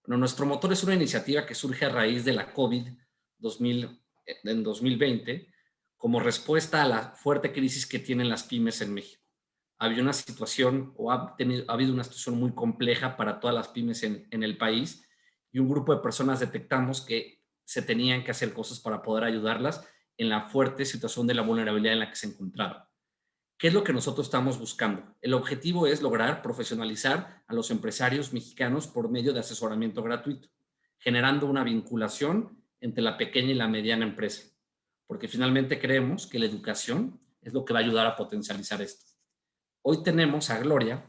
Bueno, nuestro motor es una iniciativa que surge a raíz de la COVID 2000, en 2020 como respuesta a la fuerte crisis que tienen las pymes en México. Había una situación o ha habido una situación muy compleja para todas las pymes en el país y un grupo de personas detectamos que se tenían que hacer cosas para poder ayudarlas en la fuerte situación de la vulnerabilidad en la que se encontraban. ¿Qué es lo que nosotros estamos buscando? El objetivo es lograr profesionalizar a los empresarios mexicanos por medio de asesoramiento gratuito, generando una vinculación entre la pequeña y la mediana empresa, porque finalmente creemos que la educación es lo que va a ayudar a potencializar esto. Hoy tenemos a Gloria.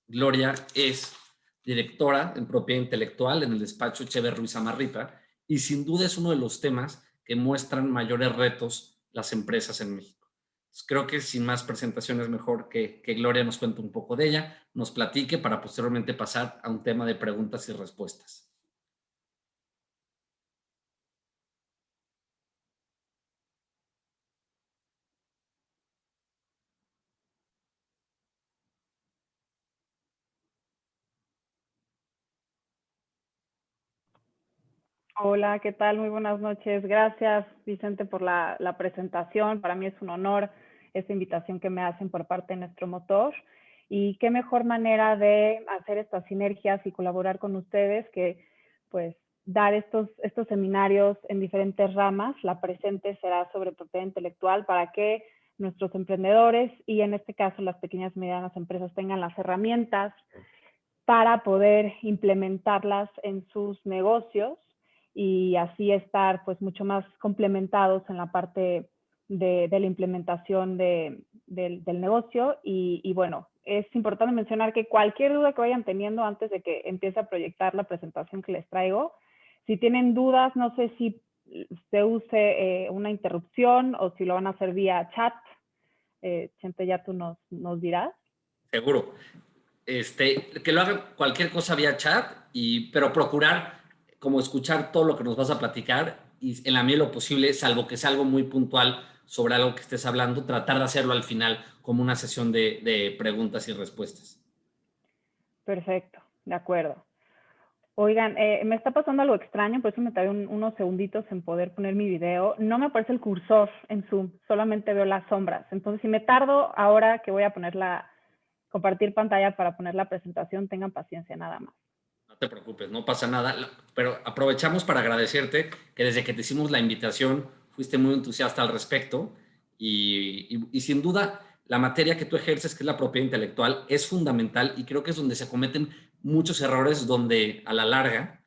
Gloria es directora en propiedad intelectual en el despacho Echever Ruiz Amarripa y sin duda es uno de los temas que muestran mayores retos las empresas en México. Creo que sin más presentaciones mejor que Gloria nos cuente un poco de ella, nos platique para posteriormente pasar a un tema de preguntas y respuestas. Hola, ¿qué tal? Muy buenas noches. Gracias, Vicente, por la presentación. Para mí es un honor esta invitación que me hacen por parte de nuestro motor. Y qué mejor manera de hacer estas sinergias y colaborar con ustedes que, pues, dar estos seminarios en diferentes ramas. La presente será sobre propiedad intelectual para que nuestros emprendedores y, en este caso, las pequeñas y medianas empresas tengan las herramientas para poder implementarlas en sus negocios y así estar pues mucho más complementados en la parte de la implementación del negocio. Y bueno, es importante mencionar que cualquier duda que vayan teniendo antes de que empiece a proyectar la presentación que les traigo, si tienen dudas, no sé si se use una interrupción o si lo van a hacer vía chat. Chente, ya tú nos dirás. Seguro. Que lo haga cualquier cosa vía chat, pero procurar como escuchar todo lo que nos vas a platicar y en la medida de lo posible, salvo que sea algo muy puntual sobre algo que estés hablando, tratar de hacerlo al final como una sesión de preguntas y respuestas. Perfecto, de acuerdo. Oigan, me está pasando algo extraño, por eso me tardé unos segunditos en poder poner mi video. No me aparece el cursor en Zoom, solamente veo las sombras. Entonces, si me tardo ahora que voy a compartir pantalla para poner la presentación, tengan paciencia nada más. No te preocupes, no pasa nada, pero aprovechamos para agradecerte que desde que te hicimos la invitación fuiste muy entusiasta al respecto y sin duda la materia que tú ejerces, que es la propiedad intelectual, es fundamental y creo que es donde se cometen muchos errores, donde a la larga,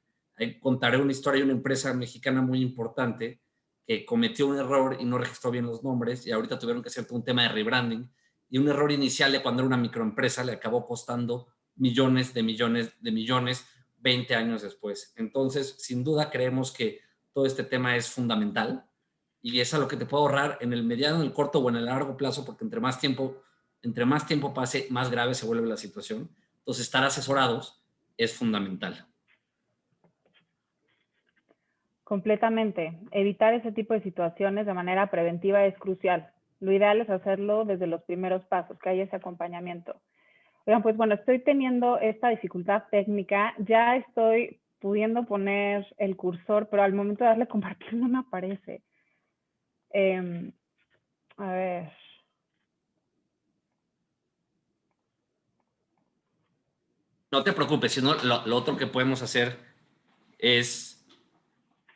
contaré una historia de una empresa mexicana muy importante que cometió un error y no registró bien los nombres y ahorita tuvieron que hacer todo un tema de rebranding y un error inicial de cuando era una microempresa le acabó costando millones de millones de millones 20 años después. Entonces, sin duda creemos que todo este tema es fundamental y es a lo que te puede ahorrar en el mediano, en el corto o en el largo plazo, porque entre más tiempo pase, más grave se vuelve la situación. Entonces, estar asesorados es fundamental. Completamente. Evitar ese tipo de situaciones de manera preventiva es crucial. Lo ideal es hacerlo desde los primeros pasos, que haya ese acompañamiento. Oigan, pues bueno, estoy teniendo esta dificultad técnica. Ya estoy pudiendo poner el cursor, pero al momento de darle compartir no me aparece. A ver. No te preocupes, sino lo otro que podemos hacer es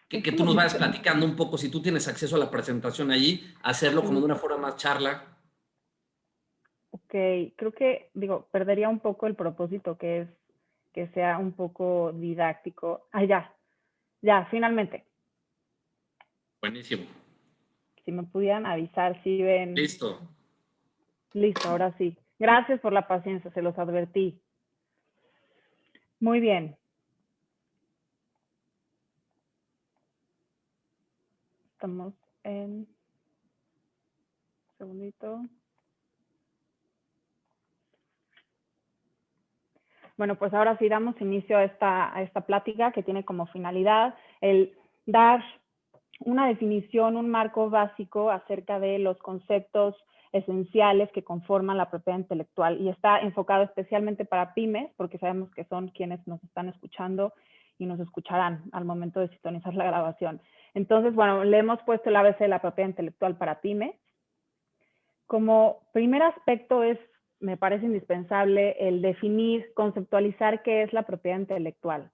Es que tú como nos si... vayas platicando un poco, si tú tienes acceso a la presentación allí, hacerlo como de una forma más charla. Ok, creo que, digo, perdería un poco el propósito que es que sea un poco didáctico. Ah, ya, finalmente. Buenísimo. Si me pudieran avisar si ven. Listo. Listo, ahora sí. Gracias por la paciencia, se los advertí. Muy bien. Estamos en... Un segundito. Bueno, pues ahora sí damos inicio a esta plática que tiene como finalidad el dar una definición, un marco básico acerca de los conceptos esenciales que conforman la propiedad intelectual y está enfocado especialmente para pymes, porque sabemos que son quienes nos están escuchando y nos escucharán al momento de sintonizar la grabación. Entonces, bueno, le hemos puesto el ABC de la propiedad intelectual para pymes. Como primer aspecto me parece indispensable el definir, conceptualizar qué es la propiedad intelectual,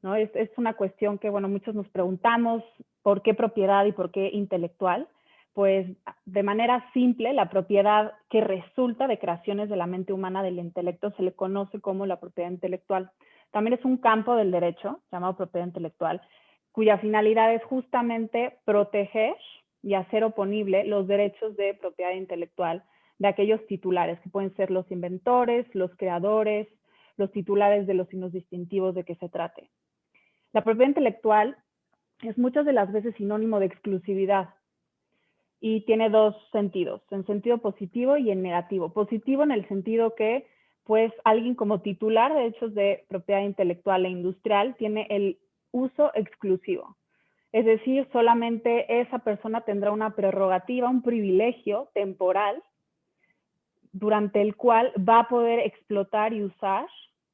¿no? Es una cuestión que, bueno, muchos nos preguntamos por qué propiedad y por qué intelectual. Pues de manera simple, la propiedad que resulta de creaciones de la mente humana, del intelecto, se le conoce como la propiedad intelectual. También es un campo del derecho, llamado propiedad intelectual, cuya finalidad es justamente proteger y hacer oponible los derechos de propiedad intelectual de aquellos titulares, que pueden ser los inventores, los creadores, los titulares de los signos distintivos de que se trate. La propiedad intelectual es muchas de las veces sinónimo de exclusividad y tiene dos sentidos, en sentido positivo y en negativo. Positivo en el sentido que, pues, alguien como titular de derechos de propiedad intelectual e industrial tiene el uso exclusivo. Es decir, solamente esa persona tendrá una prerrogativa, un privilegio temporal durante el cual va a poder explotar y usar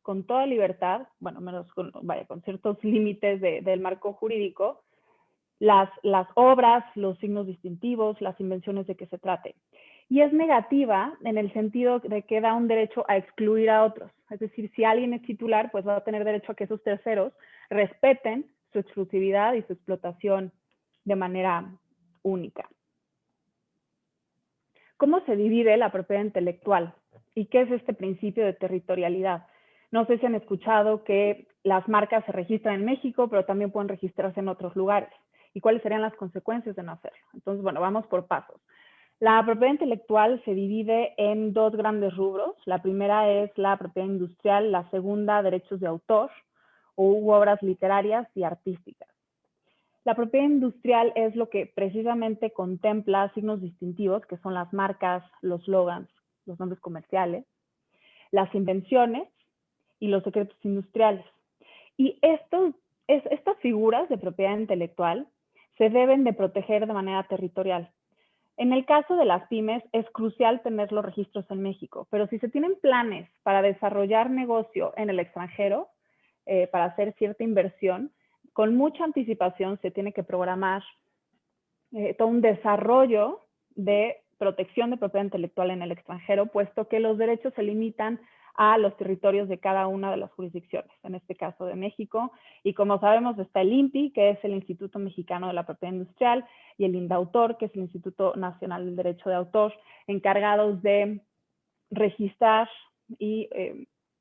con toda libertad, bueno, menos con ciertos límites del marco jurídico, las obras, los signos distintivos, las invenciones de que se trate. Y es negativa en el sentido de que da un derecho a excluir a otros. Es decir, si alguien es titular, pues va a tener derecho a que esos terceros respeten su exclusividad y su explotación de manera única. ¿Cómo se divide la propiedad intelectual? ¿Y qué es este principio de territorialidad? No sé si han escuchado que las marcas se registran en México, pero también pueden registrarse en otros lugares. ¿Y cuáles serían las consecuencias de no hacerlo? Entonces, bueno, vamos por pasos. La propiedad intelectual se divide en dos grandes rubros. La primera es la propiedad industrial, la segunda, derechos de autor u obras literarias y artísticas. La propiedad industrial es lo que precisamente contempla signos distintivos, que son las marcas, los slogans, los nombres comerciales, las invenciones y los secretos industriales. Y estas figuras de propiedad intelectual se deben de proteger de manera territorial. En el caso de las pymes, es crucial tener los registros en México, pero si se tienen planes para desarrollar negocio en el extranjero, para hacer cierta inversión, con mucha anticipación se tiene que programar todo un desarrollo de protección de propiedad intelectual en el extranjero, puesto que los derechos se limitan a los territorios de cada una de las jurisdicciones, en este caso de México. Y como sabemos, está el INPI, que es el Instituto Mexicano de la Propiedad Industrial, y el INDAUTOR, que es el Instituto Nacional del Derecho de Autor, encargados de registrar y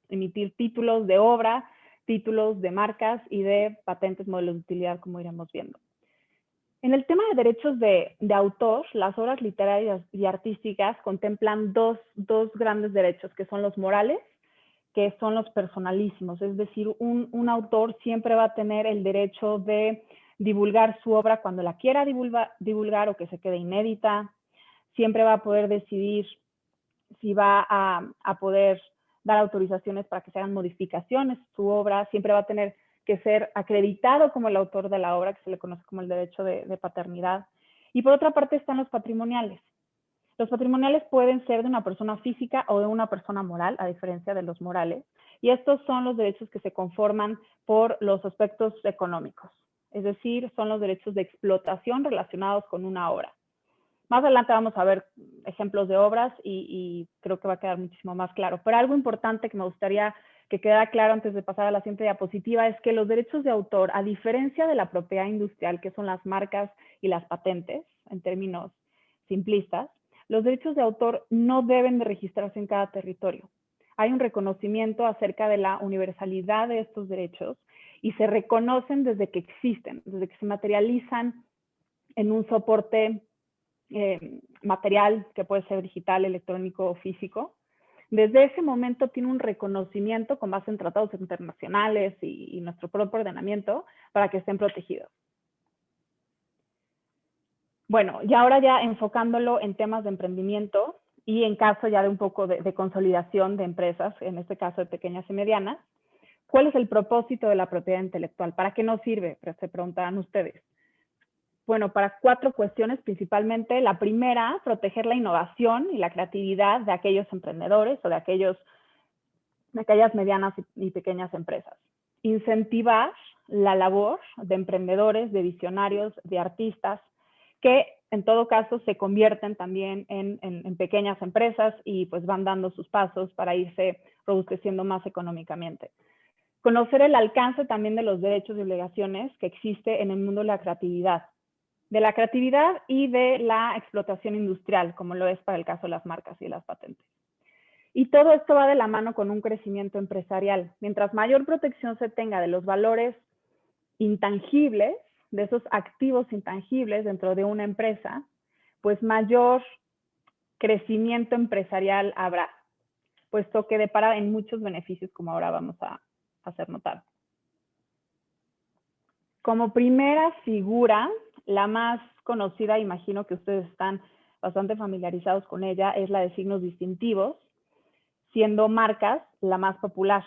emitir títulos de obra, títulos de marcas y de patentes, modelos de utilidad, como iremos viendo. En el tema de derechos de autor, las obras literarias y artísticas contemplan dos grandes derechos, que son los morales, que son los personalísimos. Es decir, un autor siempre va a tener el derecho de divulgar su obra cuando la quiera divulgar o que se quede inédita. Siempre va a poder decidir si va a poder dar autorizaciones para que se hagan modificaciones a su obra. Siempre va a tener que ser acreditado como el autor de la obra, que se le conoce como el derecho de paternidad. Y por otra parte están los patrimoniales. Los patrimoniales pueden ser de una persona física o de una persona moral, a diferencia de los morales. Y estos son los derechos que se conforman por los aspectos económicos. Es decir, son los derechos de explotación relacionados con una obra. Más adelante vamos a ver ejemplos de obras y creo que va a quedar muchísimo más claro. Pero algo importante que me gustaría que quedara claro antes de pasar a la siguiente diapositiva es que los derechos de autor, a diferencia de la propiedad industrial, que son las marcas y las patentes, en términos simplistas, los derechos de autor no deben de registrarse en cada territorio. Hay un reconocimiento acerca de la universalidad de estos derechos y se reconocen desde que existen, desde que se materializan en un soporte material, que puede ser digital, electrónico o físico. Desde ese momento tiene un reconocimiento con base en tratados internacionales y nuestro propio ordenamiento para que estén protegidos. Bueno, y ahora ya enfocándolo en temas de emprendimiento y en caso ya de un poco de consolidación de empresas, en este caso de pequeñas y medianas, ¿cuál es el propósito de la propiedad intelectual? ¿Para qué nos sirve? Se preguntarán ustedes. Bueno, para 4 cuestiones principalmente. La primera, proteger la innovación y la creatividad de aquellos emprendedores o de aquellas medianas y pequeñas empresas. Incentivar la labor de emprendedores, de visionarios, de artistas, que en todo caso se convierten también en pequeñas empresas y pues van dando sus pasos para irse robusteciendo más económicamente. Conocer el alcance también de los derechos y obligaciones que existe en el mundo de la creatividad y de la explotación industrial, como lo es para el caso de las marcas y de las patentes. Y todo esto va de la mano con un crecimiento empresarial. Mientras mayor protección se tenga de los valores intangibles, de esos activos intangibles dentro de una empresa, pues mayor crecimiento empresarial habrá, puesto que depara en muchos beneficios, como ahora vamos a hacer notar. Como primera figura, la más conocida, imagino que ustedes están bastante familiarizados con ella, es la de signos distintivos, siendo marcas la más popular.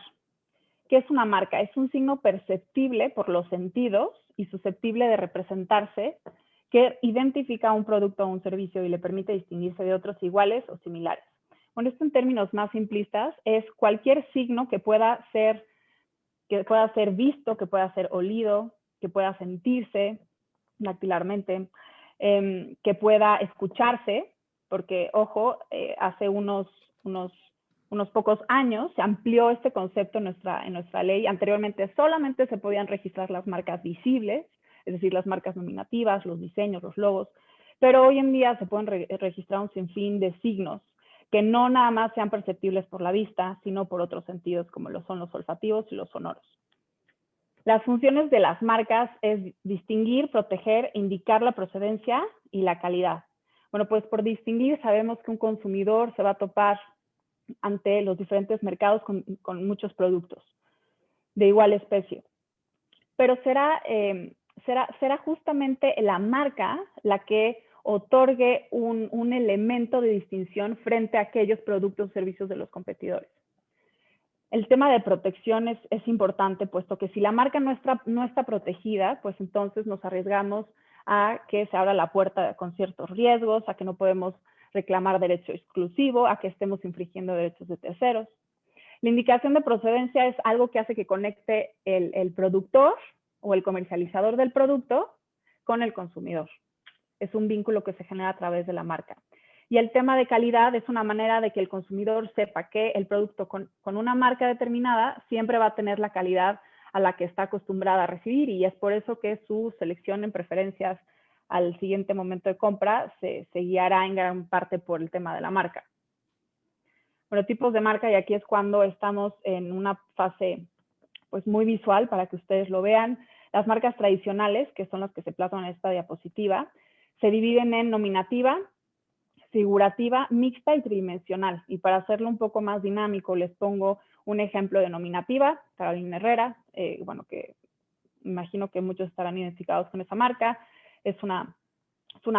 ¿Qué es una marca? Es un signo perceptible por los sentidos y susceptible de representarse, que identifica un producto o un servicio y le permite distinguirse de otros iguales o similares. Bueno, esto en términos más simplistas es cualquier signo que pueda ser visto, que pueda ser olido, que pueda sentirse dactilarmente, que pueda escucharse, porque, ojo, hace unos pocos años se amplió este concepto en nuestra ley. Anteriormente solamente se podían registrar las marcas visibles, es decir, las marcas nominativas, los diseños, los logos, pero hoy en día se pueden registrar un sinfín de signos que no nada más sean perceptibles por la vista, sino por otros sentidos, como lo son los olfativos y los sonoros. Las funciones de las marcas es distinguir, proteger, indicar la procedencia y la calidad. Bueno, pues por distinguir sabemos que un consumidor se va a topar ante los diferentes mercados con muchos productos de igual especie. Pero será justamente la marca la que otorgue un elemento de distinción frente a aquellos productos o servicios de los competidores. El tema de protección es importante, puesto que si la marca no está protegida, pues entonces nos arriesgamos a que se abra la puerta con ciertos riesgos, a que no podemos reclamar derecho exclusivo, a que estemos infringiendo derechos de terceros. La indicación de procedencia es algo que hace que conecte el productor o el comercializador del producto con el consumidor. Es un vínculo que se genera a través de la marca. Y el tema de calidad es una manera de que el consumidor sepa que el producto con una marca determinada siempre va a tener la calidad a la que está acostumbrada a recibir, y es por eso que su selección en preferencias al siguiente momento de compra se guiará en gran parte por el tema de la marca. Bueno, tipos de marca, y aquí es cuando estamos en una fase pues muy visual para que ustedes lo vean. Las marcas tradicionales, que son las que se plasman en esta diapositiva, se dividen en nominativa, figurativa, mixta y tridimensional. Y para hacerlo un poco más dinámico, les pongo un ejemplo de nominativa, Carolina Herrera, bueno, que imagino que muchos estarán identificados con esa marca. Es una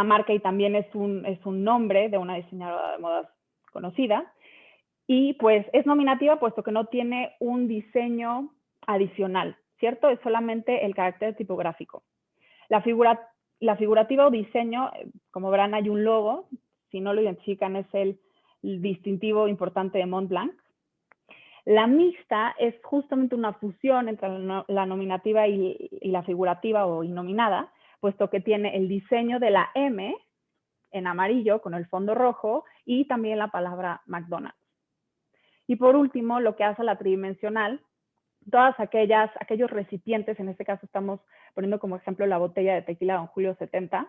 marca y también es un nombre de una diseñadora de modas conocida. Y pues es nominativa puesto que no tiene un diseño adicional, ¿cierto? Es solamente el carácter tipográfico. La figurativa o diseño, como verán, hay un logo. Si no lo identifican, es el distintivo importante de Montblanc. La mixta es justamente una fusión entre la nominativa y la figurativa o innominada, puesto que tiene el diseño de la M en amarillo con el fondo rojo y también la palabra McDonald's. Y por último, lo que hace la tridimensional, todas aquellos recipientes, en este caso estamos poniendo como ejemplo la botella de tequila Don Julio 70,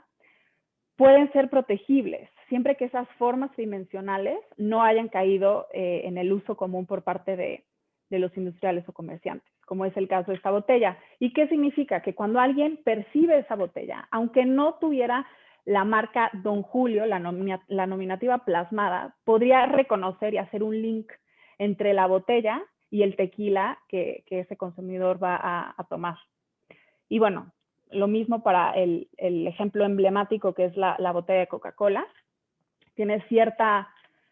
pueden ser protegibles, siempre que esas formas tridimensionales no hayan caído en el uso común por parte de los industriales o comerciantes, como es el caso de esta botella. ¿Y qué significa? Que cuando alguien percibe esa botella, aunque no tuviera la marca Don Julio, la nominativa plasmada, podría reconocer y hacer un link entre la botella y el tequila que ese consumidor va a tomar. Y bueno, lo mismo para el ejemplo emblemático que es la botella de Coca-Cola. Tiene cierta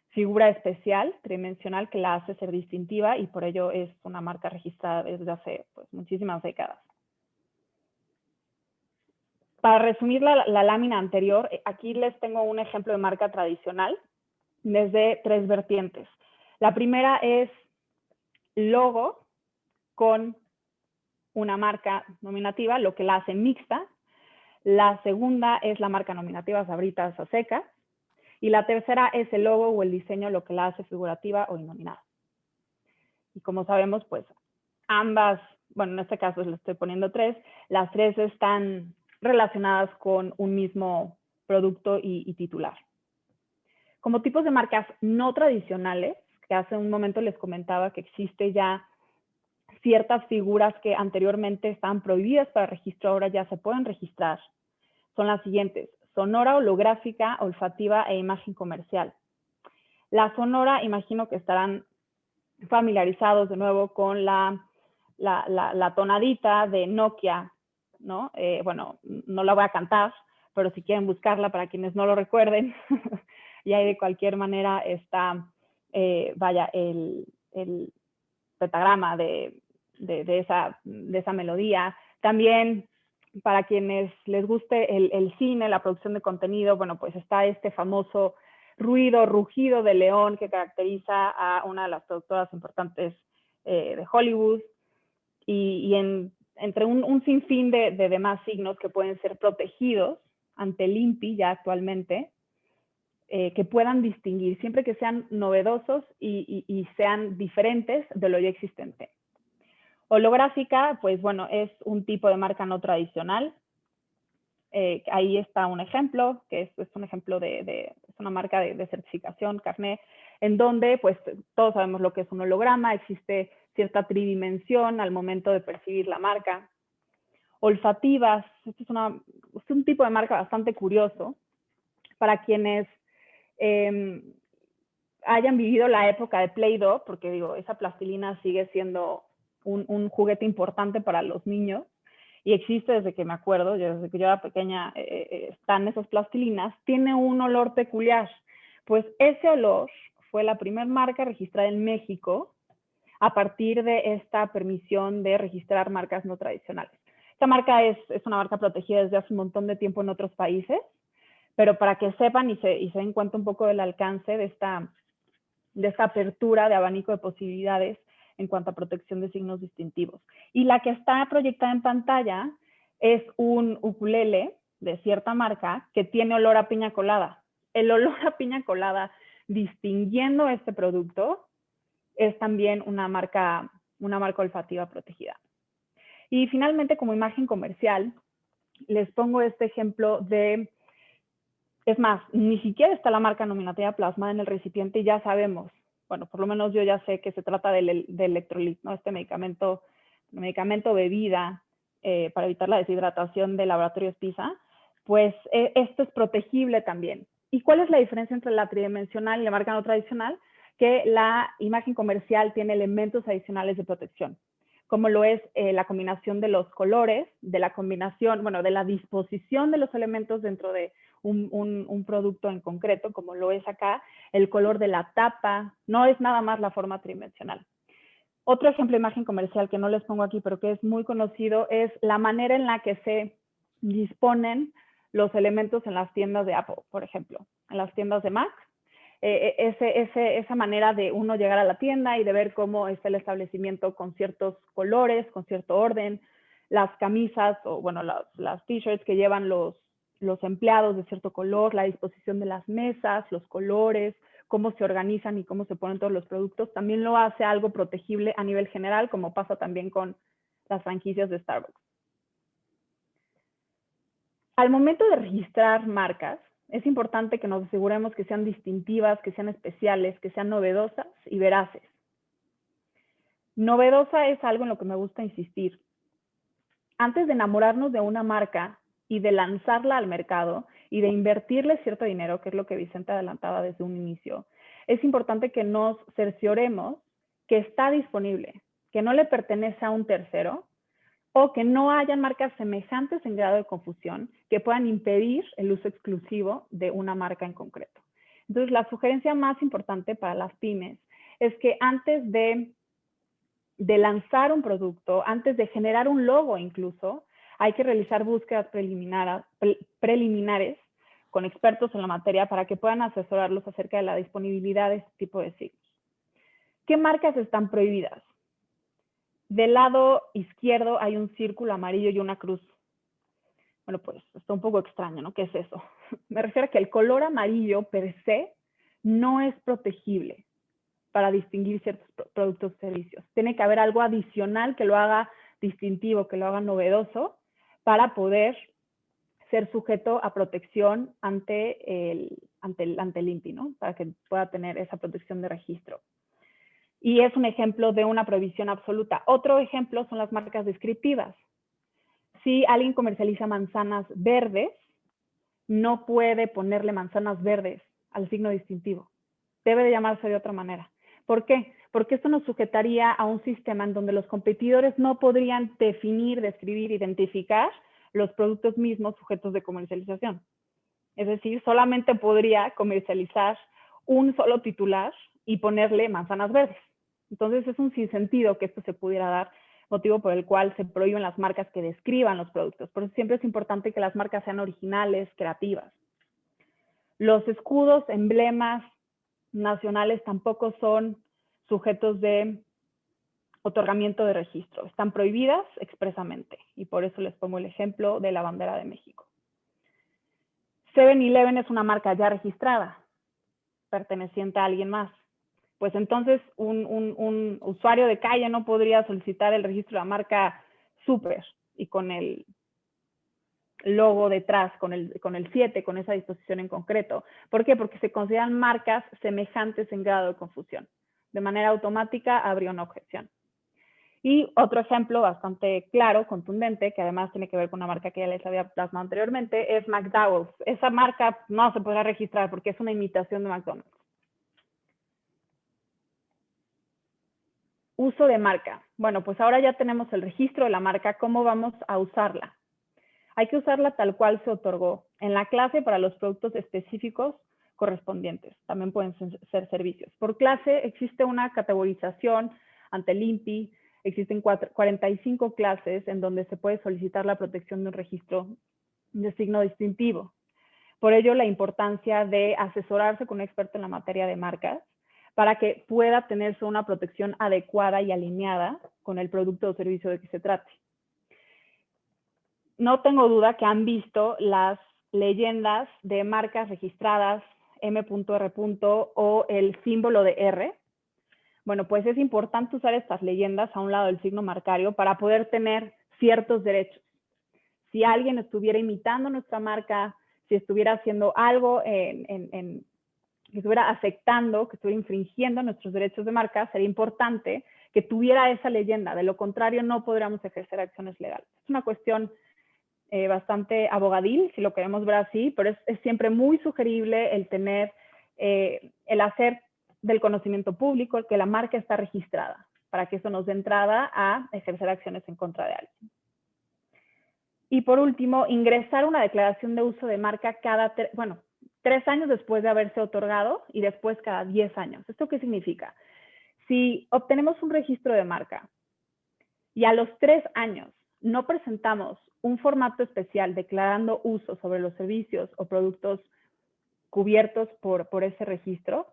figura especial, tridimensional, que la hace ser distintiva y por ello es una marca registrada desde hace pues, muchísimas décadas. Para resumir la lámina anterior, aquí les tengo un ejemplo de marca tradicional desde tres vertientes. La primera es logo con una marca nominativa, lo que la hace mixta. La segunda es la marca nominativa Sabritas a secas. Y la tercera es el logo o el diseño, lo que la hace figurativa o innominada. Y como sabemos, pues ambas, bueno, en este caso le estoy poniendo 3, las 3 están relacionadas con un mismo producto y titular. Como tipos de marcas no tradicionales, que hace un momento les comentaba que existe ya ciertas figuras que anteriormente estaban prohibidas para registro, ahora ya se pueden registrar, son las siguientes: sonora, holográfica, olfativa e imagen comercial. La sonora, imagino que estarán familiarizados de nuevo con la tonadita de Nokia, ¿no? Bueno, no la voy a cantar, pero si quieren buscarla para quienes no lo recuerden, y ahí de cualquier manera está, vaya, el pentagrama de esa melodía. También, para quienes les guste el cine, la producción de contenido, bueno, pues está este famoso rugido de león que caracteriza a una de las productoras importantes de Hollywood, y entre un sinfín de demás signos que pueden ser protegidos ante el INPI ya actualmente, que puedan distinguir, siempre que sean novedosos y sean diferentes de lo ya existente. Holográfica, pues bueno, es un tipo de marca no tradicional. Ahí está un ejemplo, que es un ejemplo es una marca de certificación, carné, en donde pues todos sabemos lo que es un holograma, existe cierta tridimensión al momento de percibir la marca. Olfativas, este es un tipo de marca bastante curioso para quienes hayan vivido la época de Play-Doh, porque digo, esa plastilina sigue siendo un juguete importante para los niños, y existe desde que me acuerdo, desde que yo era pequeña, están esas plastilinas, tiene un olor peculiar. Pues ese olor fue la primera marca registrada en México a partir de esta permisión de registrar marcas no tradicionales. Esta marca es una marca protegida desde hace un montón de tiempo en otros países, pero para que sepan y se den cuenta un poco del alcance de esta apertura de abanico de posibilidades en cuanto a protección de signos distintivos. Y la que está proyectada en pantalla es un ukulele de cierta marca que tiene olor a piña colada. El olor a piña colada, distinguiendo este producto, es también una marca olfativa protegida. Y finalmente, como imagen comercial, les pongo este ejemplo de, es más, ni siquiera está la marca nominativa plasmada en el recipiente y ya sabemos, bueno, por lo menos yo ya sé que se trata del electrolit, ¿no? Este medicamento bebida para evitar la deshidratación de Laboratorios PISA, pues esto es protegible también. ¿Y cuál es la diferencia entre la tridimensional y la marca no tradicional? Que la imagen comercial tiene elementos adicionales de protección, como lo es la combinación de los colores, de la combinación, bueno, de la disposición de los elementos dentro de un producto en concreto, como lo es acá, el color de la tapa, no es nada más la forma tridimensional. Otro ejemplo de imagen comercial que no les pongo aquí, pero que es muy conocido, es la manera en la que se disponen los elementos en las tiendas de Apple, por ejemplo, en las tiendas de Mac. Esa manera de uno llegar a la tienda y de ver cómo está el establecimiento con ciertos colores, con cierto orden, las camisas o bueno, las t-shirts que llevan los empleados de cierto color, la disposición de las mesas, los colores, cómo se organizan y cómo se ponen todos los productos, también lo hace algo protegible a nivel general, como pasa también con las franquicias de Starbucks. Al momento de registrar marcas, es importante que nos aseguremos que sean distintivas, que sean especiales, que sean novedosas y veraces. Novedosa es algo en lo que me gusta insistir. Antes de enamorarnos de una marca y de lanzarla al mercado y de invertirle cierto dinero, que es lo que Vicente adelantaba desde un inicio, es importante que nos cercioremos que está disponible, que no le pertenece a un tercero, o que no hayan marcas semejantes en grado de confusión que puedan impedir el uso exclusivo de una marca en concreto. Entonces, la sugerencia más importante para las pymes es que antes de lanzar un producto, antes de generar un logo incluso, hay que realizar búsquedas preliminares con expertos en la materia para que puedan asesorarlos acerca de la disponibilidad de este tipo de signos. ¿Qué marcas están prohibidas? Del lado izquierdo hay un círculo amarillo y una cruz. Bueno, pues está un poco extraño, ¿no? ¿Qué es eso? Me refiero a que el color amarillo per se no es protegible para distinguir ciertos productos o servicios. Tiene que haber algo adicional que lo haga distintivo, que lo haga novedoso para poder ser sujeto a protección ante el INPI, ¿no? Para que pueda tener esa protección de registro. Y es un ejemplo de una prohibición absoluta. Otro ejemplo son las marcas descriptivas. Si alguien comercializa manzanas verdes, no puede ponerle manzanas verdes al signo distintivo. Debe de llamarse de otra manera. ¿Por qué? Porque esto nos sujetaría a un sistema en donde los competidores no podrían definir, describir, identificar los productos mismos sujetos de comercialización. Es decir, solamente podría comercializar un solo titular y ponerle manzanas verdes. Entonces es un sinsentido que esto se pudiera dar, motivo por el cual se prohíben las marcas que describan los productos. Por eso siempre es importante que las marcas sean originales, creativas. Los escudos, emblemas nacionales tampoco son sujetos de otorgamiento de registro. Están prohibidas expresamente y por eso les pongo el ejemplo de la bandera de México. 7-Eleven es una marca ya registrada, perteneciente a alguien más. Pues entonces un usuario de calle no podría solicitar el registro de la marca Super y con el logo detrás, con el 7, con esa disposición en concreto. ¿Por qué? Porque se consideran marcas semejantes en grado de confusión. De manera automática habría una objeción. Y otro ejemplo bastante claro, contundente, que además tiene que ver con una marca que ya les había plasmado anteriormente, es McDowell's. Esa marca no se podrá registrar porque es una imitación de McDonald's. Uso de marca. Bueno, pues ahora ya tenemos el registro de la marca. ¿Cómo vamos a usarla? Hay que usarla tal cual se otorgó en la clase para los productos específicos correspondientes. También pueden ser servicios. Por clase existe una categorización ante el INPI. Existen 45 clases en donde se puede solicitar la protección de un registro de signo distintivo. Por ello, la importancia de asesorarse con un experto en la materia de marcas para que pueda tenerse una protección adecuada y alineada con el producto o servicio de que se trate. No tengo duda que han visto las leyendas de marcas registradas M.R. o el símbolo de R. Bueno, pues es importante usar estas leyendas a un lado del signo marcario para poder tener ciertos derechos. Si alguien estuviera imitando nuestra marca, si estuviera haciendo algo que estuviera afectando, que estuviera infringiendo nuestros derechos de marca, sería importante que tuviera esa leyenda. De lo contrario, no podríamos ejercer acciones legales. Es una cuestión bastante abogadil, si lo queremos ver así, pero es siempre muy sugerible el tener, el hacer del conocimiento público que la marca está registrada, para que eso nos dé entrada a ejercer acciones en contra de alguien. Y por último, ingresar una declaración de uso de marca cada, 3 años después de haberse otorgado y después cada 10 años. ¿Esto qué significa? Si obtenemos un registro de marca y a los 3 años no presentamos un formato especial declarando uso sobre los servicios o productos cubiertos por ese registro,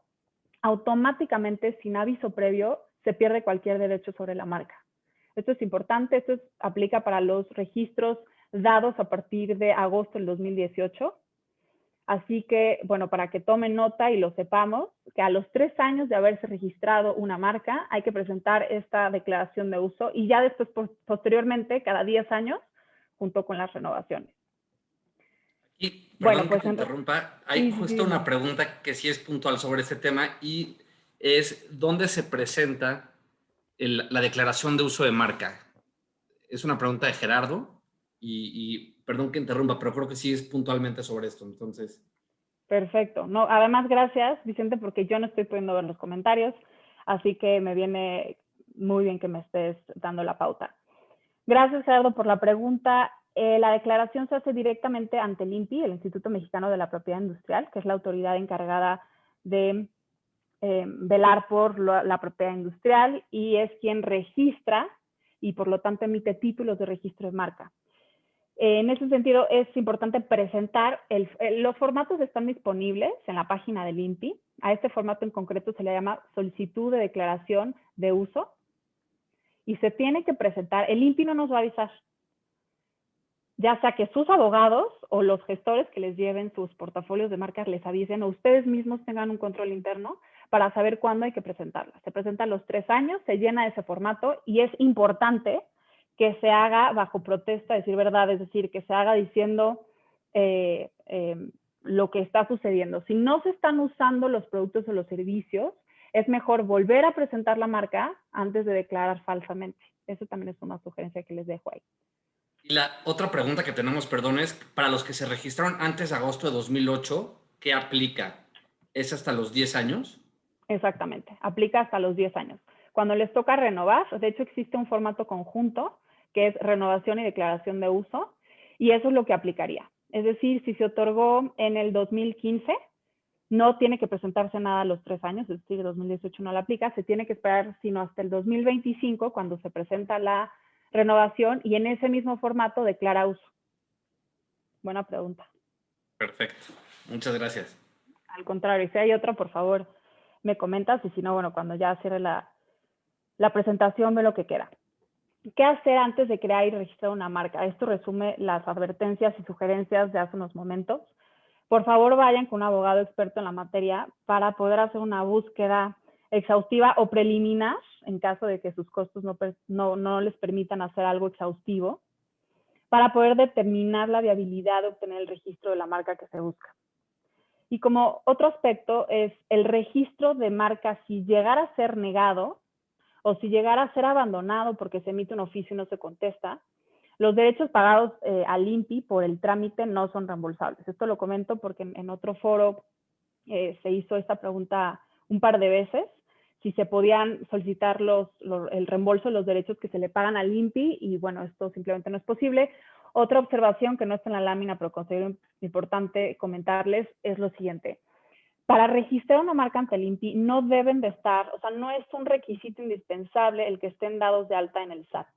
automáticamente, sin aviso previo, se pierde cualquier derecho sobre la marca. Esto es importante, esto aplica para los registros dados a partir de agosto del 2018. Así que, bueno, para que tomen nota y lo sepamos, que a los 3 años de haberse registrado una marca, hay que presentar esta declaración de uso y ya después, posteriormente, cada 10 años, junto con las renovaciones. Y, perdón que te interrumpa, hay justo sí. una pregunta que sí es puntual sobre este tema y es, ¿dónde se presenta la declaración de uso de marca? Es una pregunta de Gerardo y perdón que interrumpa, pero creo que sí es puntualmente sobre esto, entonces. Perfecto. No, además, gracias, Vicente, porque yo no estoy pudiendo ver los comentarios, así que me viene muy bien que me estés dando la pauta. Gracias, Gerardo, por la pregunta. La declaración se hace directamente ante el INPI, el Instituto Mexicano de la Propiedad Industrial, que es la autoridad encargada de velar por la propiedad industrial y es quien registra y por lo tanto emite títulos de registro de marca. En ese sentido, es importante presentar, los formatos están disponibles en la página del INPI. A este formato en concreto se le llama solicitud de declaración de uso. y se tiene que presentar, el INPI no nos va a avisar. Ya sea que sus abogados o los gestores que les lleven sus portafolios de marcas les avisen o ustedes mismos tengan un control interno para saber cuándo hay que presentarlas. Se presenta a los 3 años, se llena ese formato y es importante que se haga bajo protesta, decir verdad, es decir, que se haga diciendo lo que está sucediendo. Si no se están usando los productos o los servicios, es mejor volver a presentar la marca antes de declarar falsamente. Eso también es una sugerencia que les dejo ahí. Y la otra pregunta que tenemos, perdón, es para los que se registraron antes de agosto de 2008, ¿qué aplica? ¿Es hasta los 10 años? Exactamente, aplica hasta los 10 años. Cuando les toca renovar, de hecho existe un formato conjunto que es renovación y declaración de uso, y eso es lo que aplicaría. Es decir, si se otorgó en el 2015, no tiene que presentarse nada a los 3 años, es decir, 2018 no la aplica, se tiene que esperar sino hasta el 2025 cuando se presenta la renovación y en ese mismo formato declara uso. Buena pregunta. Perfecto. Muchas gracias. Al contrario, si hay otra, por favor, me comentas y si no, bueno, cuando ya cierre la presentación, ve lo que queda. ¿Qué hacer antes de crear y registrar una marca? Esto resume las advertencias y sugerencias de hace unos momentos. Por favor, vayan con un abogado experto en la materia para poder hacer una búsqueda exhaustiva o preliminar en caso de que sus costos no les permitan hacer algo exhaustivo, para poder determinar la viabilidad de obtener el registro de la marca que se busca. Y como otro aspecto es el registro de marca, si llegara a ser negado o si llegara a ser abandonado porque se emite un oficio y no se contesta, los derechos pagados al INPI por el trámite no son reembolsables. Esto lo comento porque en otro foro se hizo esta pregunta un par de veces, si se podían solicitar el reembolso de los derechos que se le pagan al INPI, y bueno, esto simplemente no es posible. Otra observación que no está en la lámina, pero considero importante comentarles, es lo siguiente. Para registrar una marca ante el INPI no deben de estar, o sea, no es un requisito indispensable el que estén dados de alta en el SAT.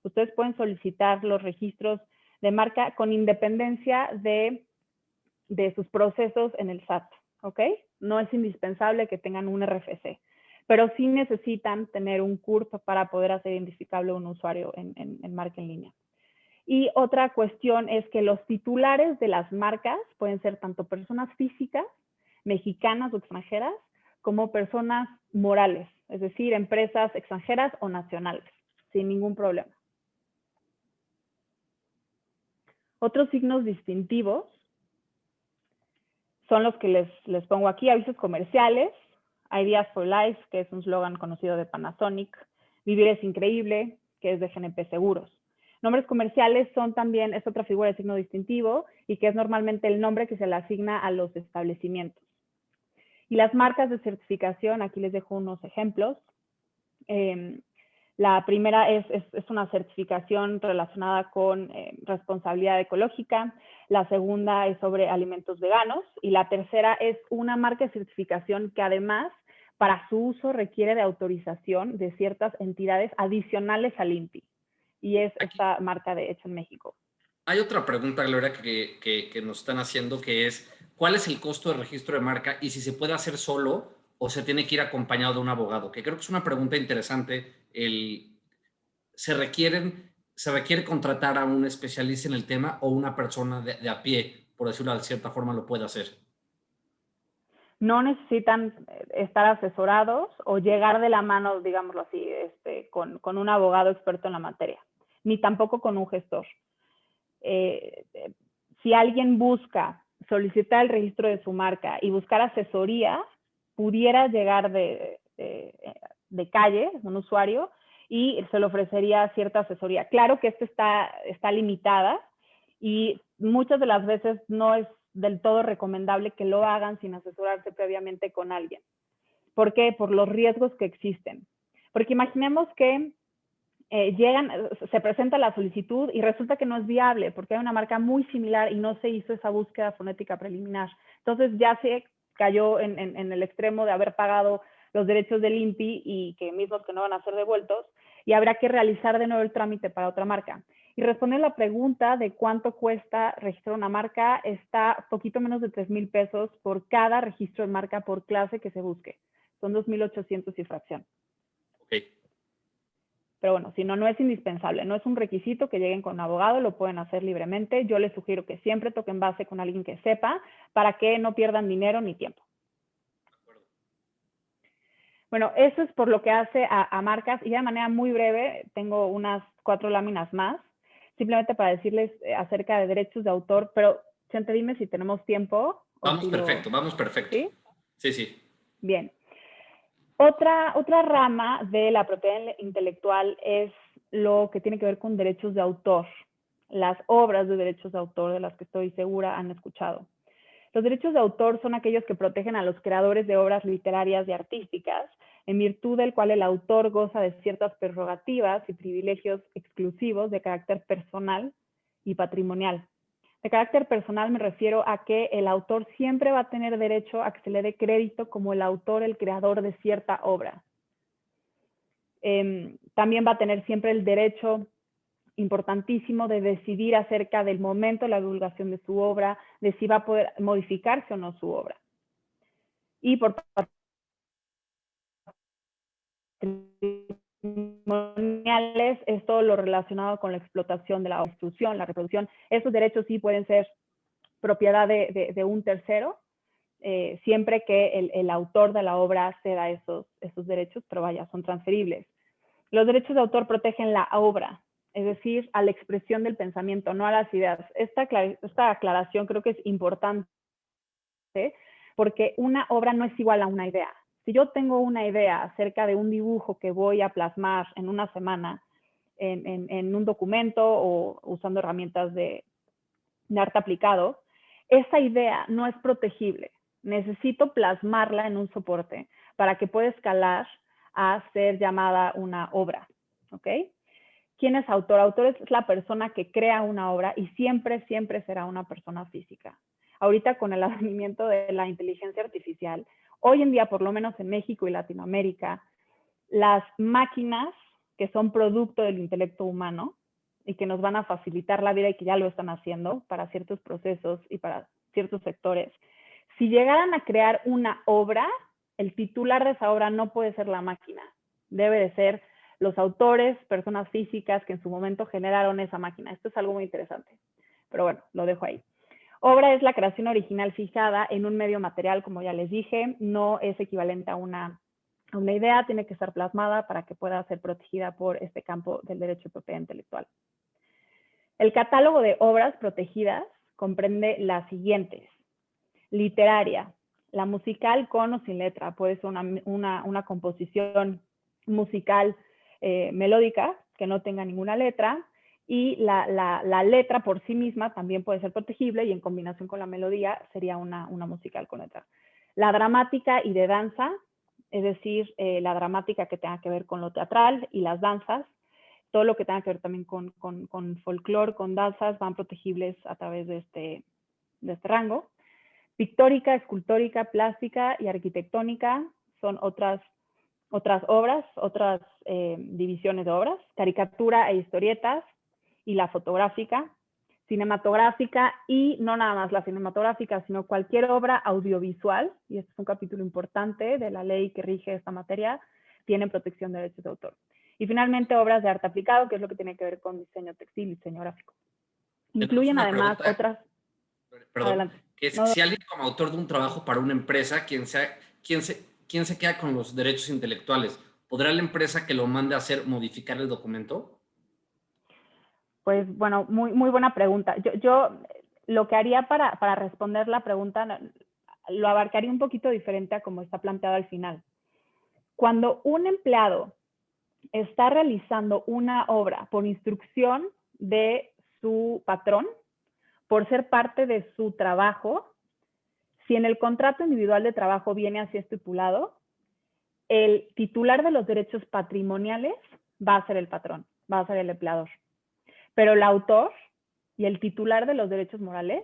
Ustedes pueden solicitar los registros de marca con independencia de sus procesos en el SAT, ¿ok? No es indispensable que tengan un RFC, pero sí necesitan tener un CURP para poder hacer identificable un usuario en marca en línea. Y otra cuestión es que los titulares de las marcas pueden ser tanto personas físicas, mexicanas o extranjeras, como personas morales, es decir, empresas extranjeras o nacionales, sin ningún problema. Otros signos distintivos son los que les pongo aquí: avisos comerciales, Ideas for Life, que es un slogan conocido de Panasonic, Vivir es increíble, que es de GNP Seguros. Nombres comerciales son también, es otra figura de signo distintivo y que es normalmente el nombre que se le asigna a los establecimientos. Y las marcas de certificación, aquí les dejo unos ejemplos. La primera es una certificación relacionada con responsabilidad ecológica, la segunda es sobre alimentos veganos y la tercera es una marca de certificación que además para su uso requiere de autorización de ciertas entidades adicionales al INPI y es esta marca de Hecho en México. Hay otra pregunta, Gloria, que nos están haciendo, que es ¿cuál es el costo de registro de marca y si se puede hacer solo o se tiene que ir acompañado de un abogado? Que creo que es una pregunta interesante. ¿Se requiere contratar a un especialista en el tema o una persona de a pie, por decirlo de cierta forma, lo puede hacer? No necesitan estar asesorados o llegar de la mano, digámoslo así, con un abogado experto en la materia, ni tampoco con un gestor. Si alguien busca solicitar el registro de su marca y buscar asesoría, pudiera llegar de calle, un usuario, y se le ofrecería cierta asesoría. Claro que está limitada y muchas de las veces no es del todo recomendable que lo hagan sin asesorarse previamente con alguien. ¿Por qué? Por los riesgos que existen. Porque imaginemos que se presenta la solicitud y resulta que no es viable porque hay una marca muy similar y no se hizo esa búsqueda fonética preliminar. Entonces ya se cayó en el extremo de haber pagado los derechos del INPI y que mismos que no van a ser devueltos y habrá que realizar de nuevo el trámite para otra marca. Y responder la pregunta de cuánto cuesta registrar una marca, está poquito menos de 3,000 pesos por cada registro de marca por clase que se busque. Son 2,800 y fracción. Ok. Pero bueno, si no, no es indispensable, no es un requisito que lleguen con un abogado, lo pueden hacer libremente. Yo les sugiero que siempre toquen base con alguien que sepa para que no pierdan dinero ni tiempo. Bueno, eso es por lo que hace a marcas, y de manera muy breve, tengo unas 4 láminas más, simplemente para decirles acerca de derechos de autor, pero Chente, dime si tenemos tiempo. Vamos perfecto, vamos perfecto. ¿Sí? Sí, sí. Bien. Otra rama de la propiedad intelectual es lo que tiene que ver con derechos de autor, las obras de derechos de autor de las que estoy segura han escuchado. Los derechos de autor son aquellos que protegen a los creadores de obras literarias y artísticas, en virtud del cual el autor goza de ciertas prerrogativas y privilegios exclusivos de carácter personal y patrimonial. De carácter personal me refiero a que el autor siempre va a tener derecho a que se le dé crédito como el autor, el creador de cierta obra. También va a tener siempre el derecho importantísimo de decidir acerca del momento de la divulgación de su obra, de si va a poder modificarse o no su obra. Y por patrimoniales es todo lo relacionado con la explotación de la distribución, la reproducción. Esos derechos sí pueden ser propiedad de un tercero, siempre que el autor de la obra ceda esos derechos, pero vaya, son transferibles. Los derechos de autor protegen la obra, es decir, a la expresión del pensamiento, no a las ideas. Esta aclaración creo que es importante porque una obra no es igual a una idea. Si yo tengo una idea acerca de un dibujo que voy a plasmar en una semana en un documento o usando herramientas de arte aplicado, esa idea no es protegible. Necesito plasmarla en un soporte para que pueda escalar a ser llamada una obra. ¿Ok? ¿Quién es autor? Autor es la persona que crea una obra y siempre, siempre será una persona física. Ahorita con el advenimiento de la inteligencia artificial, hoy en día, por lo menos en México y Latinoamérica, las máquinas que son producto del intelecto humano y que nos van a facilitar la vida y que ya lo están haciendo para ciertos procesos y para ciertos sectores, si llegaran a crear una obra, el titular de esa obra no puede ser la máquina, debe de ser los autores, personas físicas que en su momento generaron esa máquina. Esto es algo muy interesante, pero bueno, lo dejo ahí. Obra es la creación original fijada en un medio material, como ya les dije, no es equivalente a una idea, tiene que estar plasmada para que pueda ser protegida por este campo del derecho de propiedad intelectual. El catálogo de obras protegidas comprende las siguientes: literaria, la musical con o sin letra, puede ser una composición musical melódica que no tenga ninguna letra, y la letra por sí misma también puede ser protegible y en combinación con la melodía sería una musical con letra. La dramática y de danza, es decir, la dramática que tenga que ver con lo teatral y las danzas, todo lo que tenga que ver también con folclore, con danzas, van protegibles a través de este rango. Pictórica, escultórica, plástica y arquitectónica son otras obras, otras divisiones de obras. Caricatura e historietas y la fotográfica. Cinematográfica y no nada más la cinematográfica, sino cualquier obra audiovisual, y este es un capítulo importante de la ley que rige esta materia, tiene protección de derechos de autor. Y finalmente obras de arte aplicado, que es lo que tiene que ver con diseño textil y diseño gráfico. Incluyen además otras... Perdón, Adelante. que si alguien como autor de un trabajo para una empresa, ¿quién se queda con los derechos intelectuales? ¿Podrá la empresa que lo mande a hacer modificar el documento? Pues bueno, muy buena pregunta. Yo lo que haría para responder la pregunta lo abarcaría un poquito diferente a como está planteado al final. Cuando un empleado está realizando una obra por instrucción de su patrón, por ser parte de su trabajo, si en el contrato individual de trabajo viene así estipulado, el titular de los derechos patrimoniales va a ser el patrón, va a ser el empleador. Pero el autor y el titular de los derechos morales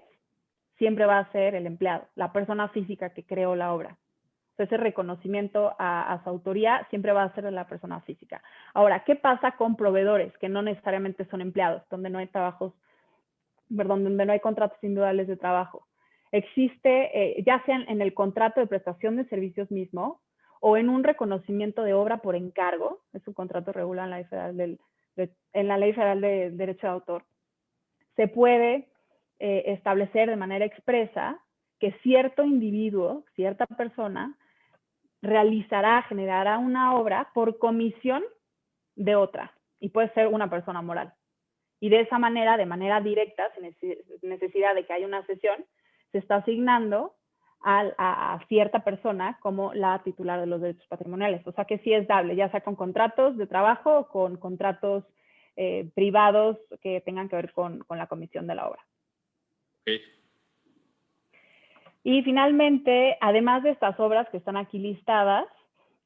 siempre va a ser el empleado, la persona física que creó la obra. Ese reconocimiento a su autoría siempre va a ser de la persona física. Ahora, ¿qué pasa con proveedores que no necesariamente son empleados, donde no hay trabajos, perdón, donde no hay contratos individuales de trabajo? Existe, ya sea en el contrato de prestación de servicios mismo o en un reconocimiento de obra por encargo, es un contrato regulado en la Ley Federal de Derecho de Autor, se puede establecer de manera expresa que cierto individuo, cierta persona, generará una obra por comisión de otra, y puede ser una persona moral. Y de esa manera, de manera directa, sin necesidad de que haya una cesión, se está asignando a cierta persona como la titular de los derechos patrimoniales. O sea que sí es dable, ya sea con contratos de trabajo o con contratos privados que tengan que ver con la comisión de la obra. Okay. Y finalmente, además de estas obras que están aquí listadas,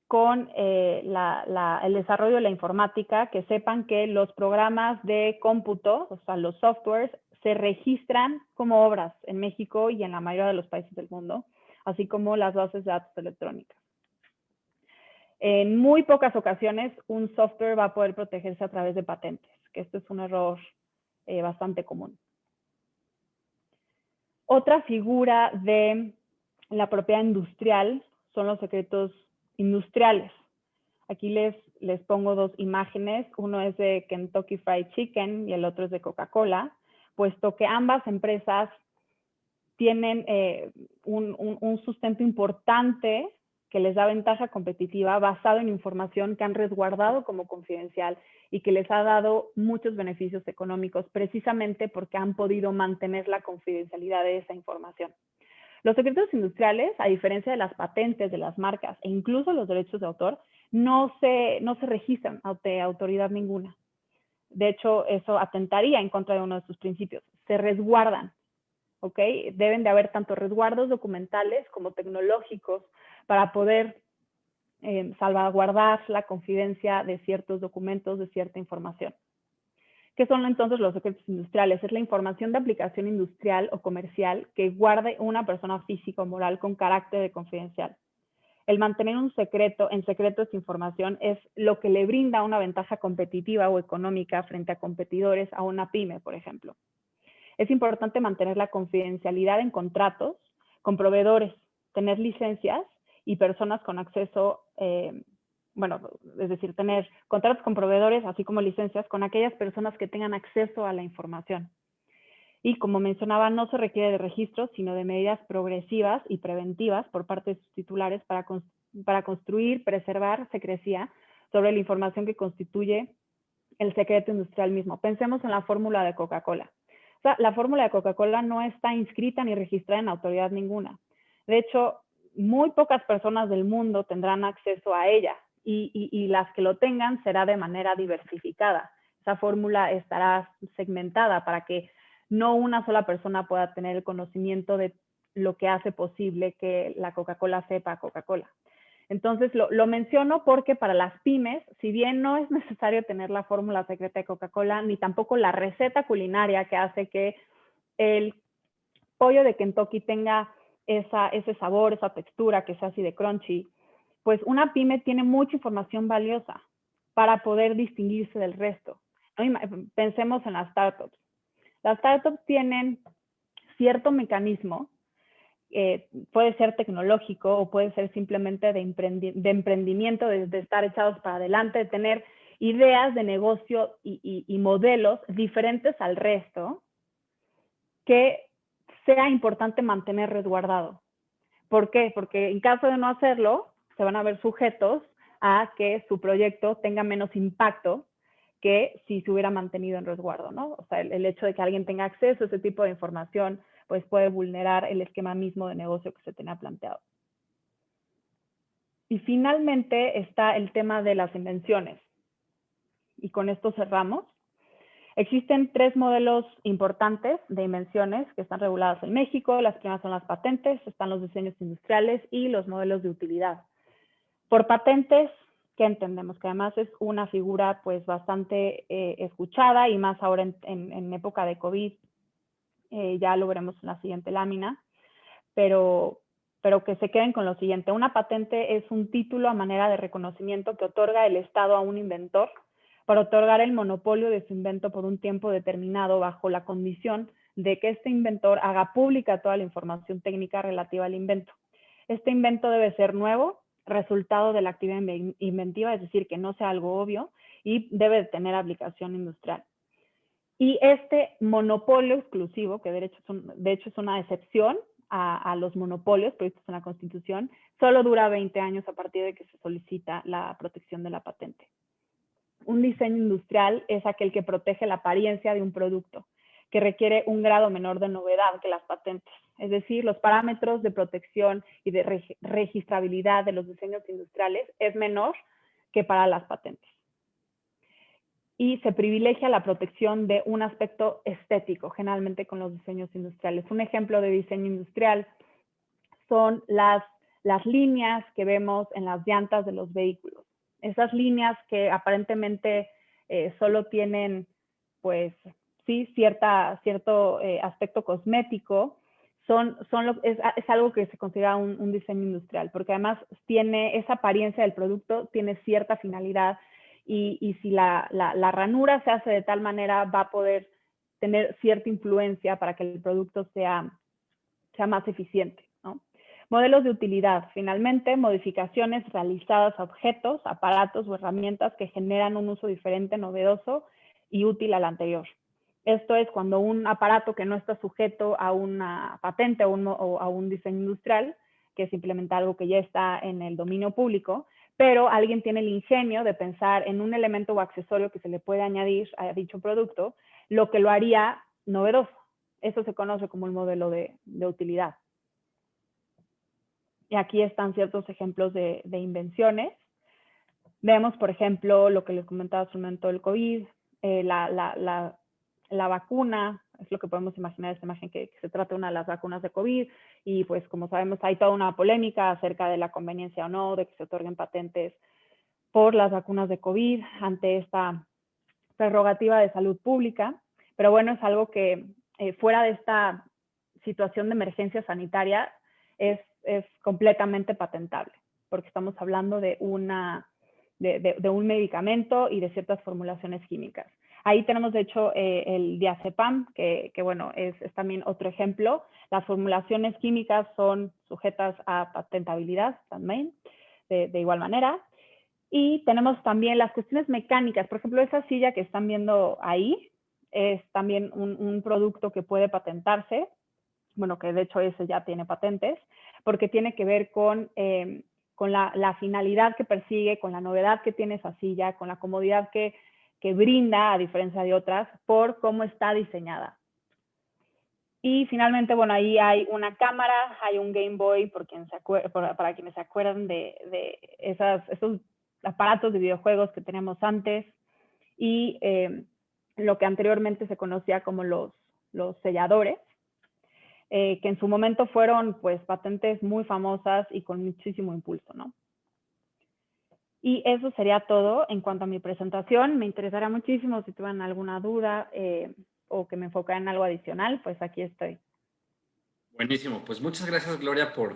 con el desarrollo de la informática, que sepan que los programas de cómputo, o sea, los softwares, se registran como obras en México y en la mayoría de los países del mundo, así como las bases de datos electrónicas. En muy pocas ocasiones, un software va a poder protegerse a través de patentes, que esto es un error bastante común. Otra figura de la propiedad industrial son los secretos industriales. Aquí les pongo dos imágenes. Uno es de Kentucky Fried Chicken y el otro es de Coca-Cola, puesto que ambas empresas tienen un sustento importante que les da ventaja competitiva basado en información que han resguardado como confidencial y que les ha dado muchos beneficios económicos precisamente porque han podido mantener la confidencialidad de esa información. Los secretos industriales, a diferencia de las patentes, de las marcas e incluso los derechos de autor, no se registran ante autoridad ninguna. De hecho, eso atentaría en contra de uno de sus principios. Se resguardan, ¿ok? Deben de haber tanto resguardos documentales como tecnológicos para poder salvaguardar la confidencia de ciertos documentos, de cierta información. ¿Qué son entonces los secretos industriales? Es la información de aplicación industrial o comercial que guarde una persona física o moral con carácter de confidencial. El mantener en secreto esta información es lo que le brinda una ventaja competitiva o económica frente a competidores a una pyme, por ejemplo. Es importante mantener la confidencialidad en contratos con proveedores, tener licencias y personas con acceso, es decir, tener contratos con proveedores, así como licencias, con aquellas personas que tengan acceso a la información. Y como mencionaba, no se requiere de registros, sino de medidas progresivas y preventivas por parte de sus titulares para construir, preservar secrecía sobre la información que constituye el secreto industrial mismo. Pensemos en la fórmula de Coca-Cola. O sea, la fórmula de Coca-Cola no está inscrita ni registrada en autoridad ninguna. De hecho, muy pocas personas del mundo tendrán acceso a ella y las que lo tengan será de manera diversificada. Esa fórmula estará segmentada para que no una sola persona pueda tener el conocimiento de lo que hace posible que la Coca-Cola sepa Coca-Cola. Entonces, lo menciono porque para las pymes, si bien no es necesario tener la fórmula secreta de Coca-Cola, ni tampoco la receta culinaria que hace que el pollo de Kentucky tenga ese sabor, esa textura, que sea así de crunchy, pues una pyme tiene mucha información valiosa para poder distinguirse del resto, ¿no? Pensemos en las startups. Las startups tienen cierto mecanismo, puede ser tecnológico o puede ser simplemente de emprendimiento, de estar echados para adelante, de tener ideas de negocio y modelos diferentes al resto, que sea importante mantener resguardado. ¿Por qué? Porque en caso de no hacerlo, se van a ver sujetos a que su proyecto tenga menos impacto que si se hubiera mantenido en resguardo, ¿no? O sea, el hecho de que alguien tenga acceso a ese tipo de información, pues puede vulnerar el esquema mismo de negocio que se tenía planteado. Y finalmente está el tema de las invenciones. Y con esto cerramos. Existen 3 modelos importantes de invenciones que están reguladas en México. Las primeras son las patentes, están los diseños industriales y los modelos de utilidad. Por patentes, ¿qué entendemos? Que además es una figura pues bastante escuchada y más ahora en época de COVID, ya lo veremos en la siguiente lámina, pero que se queden con lo siguiente. Una patente es un título a manera de reconocimiento que otorga el Estado a un inventor para otorgar el monopolio de su invento por un tiempo determinado bajo la condición de que este inventor haga pública toda la información técnica relativa al invento. Este invento debe ser nuevo, resultado de la actividad inventiva, es decir, que no sea algo obvio y debe de tener aplicación industrial. Y este monopolio exclusivo, que de hecho es una excepción a los monopolios previstos en la Constitución, solo dura 20 años a partir de que se solicita la protección de la patente. Un diseño industrial es aquel que protege la apariencia de un producto, que requiere un grado menor de novedad que las patentes. Es decir, los parámetros de protección y de registrabilidad de los diseños industriales es menor que para las patentes. Y se privilegia la protección de un aspecto estético, generalmente con los diseños industriales. Un ejemplo de diseño industrial son las líneas que vemos en las llantas de los vehículos. Esas líneas que aparentemente solo tienen, pues, sí, cierto aspecto cosmético, es algo que se considera un diseño industrial, porque además tiene esa apariencia del producto, tiene cierta finalidad, y si la ranura se hace de tal manera, va a poder tener cierta influencia para que el producto sea más eficiente, ¿no? Modelos de utilidad. Finalmente, modificaciones realizadas a objetos, aparatos o herramientas que generan un uso diferente, novedoso y útil al anterior. Esto es cuando un aparato que no está sujeto a una patente o a un diseño industrial, que es simplemente algo que ya está en el dominio público, pero alguien tiene el ingenio de pensar en un elemento o accesorio que se le puede añadir a dicho producto, lo que lo haría novedoso. Eso se conoce como el modelo de utilidad. Y aquí están ciertos ejemplos de invenciones. Vemos, por ejemplo, lo que les comentaba hace un momento del COVID, la vacuna, es lo que podemos imaginar, esta imagen que se trata de una de las vacunas de COVID, y pues como sabemos hay toda una polémica acerca de la conveniencia o no de que se otorguen patentes por las vacunas de COVID ante esta prerrogativa de salud pública, pero bueno, es algo que fuera de esta situación de emergencia sanitaria es completamente patentable, porque estamos hablando de un medicamento y de ciertas formulaciones químicas. Ahí tenemos, de hecho, el diazepam, que bueno, es también otro ejemplo. Las formulaciones químicas son sujetas a patentabilidad también, de igual manera. Y tenemos también las cuestiones mecánicas. Por ejemplo, esa silla que están viendo ahí es también un producto que puede patentarse. Bueno, que de hecho ese ya tiene patentes, porque tiene que ver con la finalidad que persigue, con la novedad que tiene esa silla, con la comodidad que brinda, a diferencia de otras, por cómo está diseñada. Y finalmente, bueno, ahí hay una cámara, hay un Game Boy, para quienes se acuerdan de esos aparatos de videojuegos que teníamos antes, y lo que anteriormente se conocía como los selladores, que en su momento fueron pues patentes muy famosas y con muchísimo impulso, ¿no? Y eso sería todo en cuanto a mi presentación. Me interesará muchísimo si tuvieran alguna duda o que me enfocara en algo adicional, pues aquí estoy. Buenísimo, pues muchas gracias, Gloria, por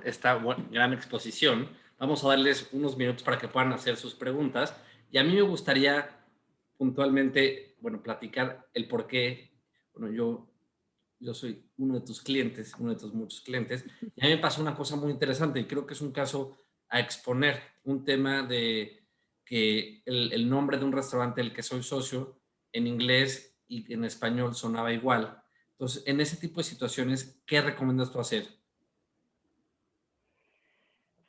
esta gran exposición. Vamos a darles unos minutos para que puedan hacer sus preguntas, y a mí me gustaría puntualmente, bueno, platicar el por qué. Bueno, yo soy uno de tus clientes, uno de tus muchos clientes, y a mí me pasó una cosa muy interesante, y creo que es un caso a exponer, un tema de que el nombre de un restaurante del que soy socio en inglés y en español sonaba igual. Entonces, en ese tipo de situaciones, ¿qué recomiendas tú hacer?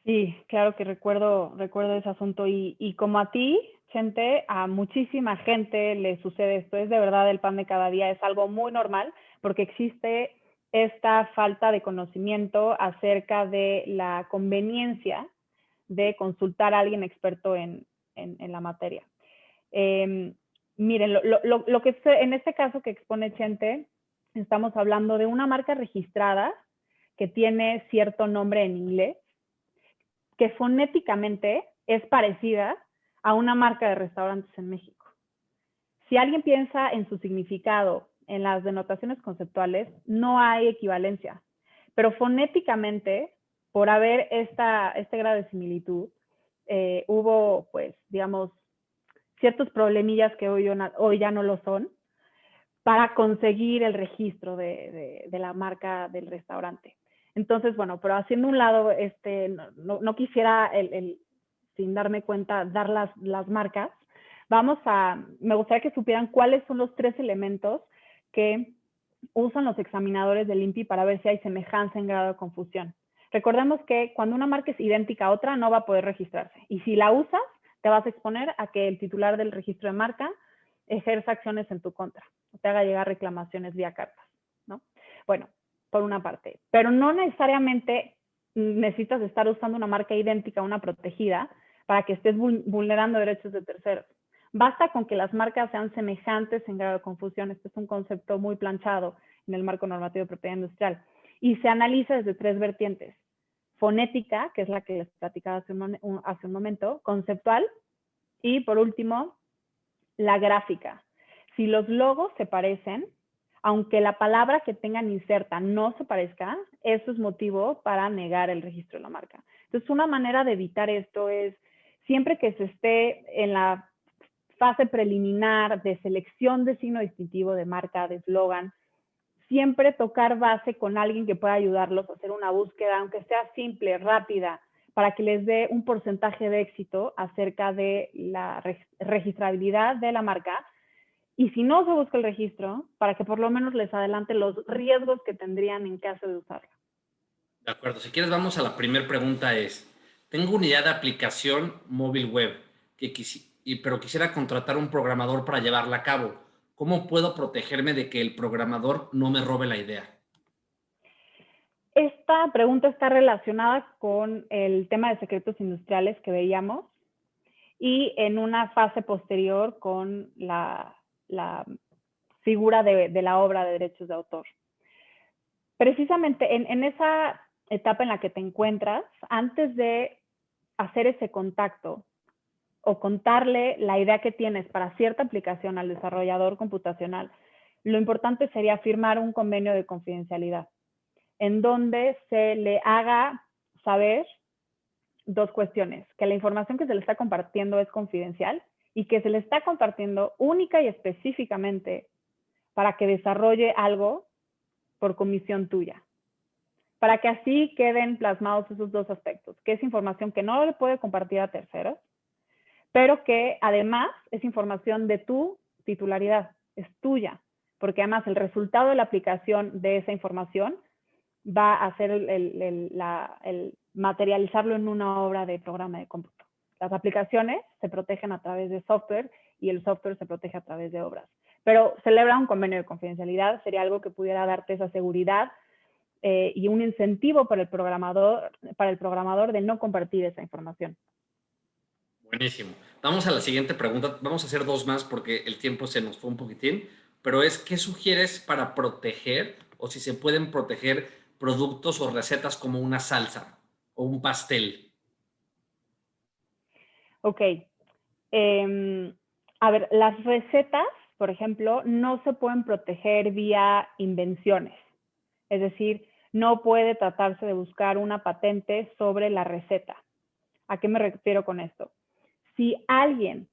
Sí, claro que recuerdo ese asunto, y como a ti, Chente, a muchísima gente le sucede esto. Es de verdad el pan de cada día, es algo muy normal porque existe esta falta de conocimiento acerca de la conveniencia de consultar a alguien experto en la materia. Miren, lo que en este caso que expone Chente, estamos hablando de una marca registrada que tiene cierto nombre en inglés, que fonéticamente es parecida a una marca de restaurantes en México. Si alguien piensa en su significado, en las denotaciones conceptuales, no hay equivalencia, pero fonéticamente, por haber este grado de similitud, hubo, pues, digamos, ciertos problemillas que hoy ya no lo son, para conseguir el registro de la marca del restaurante. Entonces, bueno, pero haciendo un lado, no quisiera, sin darme cuenta, dar las marcas. Me gustaría que supieran cuáles son los 3 elementos que usan los examinadores del INPI para ver si hay semejanza en grado de confusión. Recordemos que cuando una marca es idéntica a otra, no va a poder registrarse. Y si la usas, te vas a exponer a que el titular del registro de marca ejerza acciones en tu contra, o te haga llegar reclamaciones vía cartas, ¿no? Bueno, por una parte. Pero no necesariamente necesitas estar usando una marca idéntica a una protegida para que estés vulnerando derechos de terceros. Basta con que las marcas sean semejantes en grado de confusión. Este es un concepto muy planchado en el marco normativo de propiedad industrial. Y se analiza desde 3 vertientes. Fonética, que es la que les platicaba hace un momento, conceptual, y por último, la gráfica. Si los logos se parecen, aunque la palabra que tengan inserta no se parezca, eso es motivo para negar el registro de la marca. Entonces, una manera de evitar esto es, siempre que se esté en la fase preliminar de selección de signo distintivo de marca, de eslogan, siempre tocar base con alguien que pueda ayudarlos a hacer una búsqueda, aunque sea simple, rápida, para que les dé un porcentaje de éxito acerca de la registrabilidad de la marca. Y si no se busca el registro, para que por lo menos les adelante los riesgos que tendrían en caso de usarla. De acuerdo, si quieres vamos a la primera pregunta tengo una idea de aplicación móvil web, pero quisiera contratar un programador para llevarla a cabo. ¿Cómo puedo protegerme de que el programador no me robe la idea? Esta pregunta está relacionada con el tema de secretos industriales que veíamos y en una fase posterior con la figura de la obra de derechos de autor. Precisamente en esa etapa en la que te encuentras, antes de hacer ese contacto o contarle la idea que tienes para cierta aplicación al desarrollador computacional, lo importante sería firmar un convenio de confidencialidad en donde se le haga saber 2 cuestiones, que la información que se le está compartiendo es confidencial y que se le está compartiendo única y específicamente para que desarrolle algo por comisión tuya. Para que así queden plasmados esos 2 aspectos, que es información que no le puede compartir a terceros, pero que además es información de tu titularidad, es tuya, porque además el resultado de la aplicación de esa información va a ser el materializarlo en una obra de programa de cómputo. Las aplicaciones se protegen a través de software y el software se protege a través de obras. Pero celebrar un convenio de confidencialidad sería algo que pudiera darte esa seguridad y un incentivo para el programador de no compartir esa información. Buenísimo. Vamos a la siguiente pregunta. Vamos a hacer 2 más porque el tiempo se nos fue un poquitín, pero ¿qué sugieres para proteger o si se pueden proteger productos o recetas como una salsa o un pastel? Ok. A ver, las recetas, por ejemplo, no se pueden proteger vía invenciones. Es decir, no puede tratarse de buscar una patente sobre la receta. ¿A qué me refiero con esto? Si alguien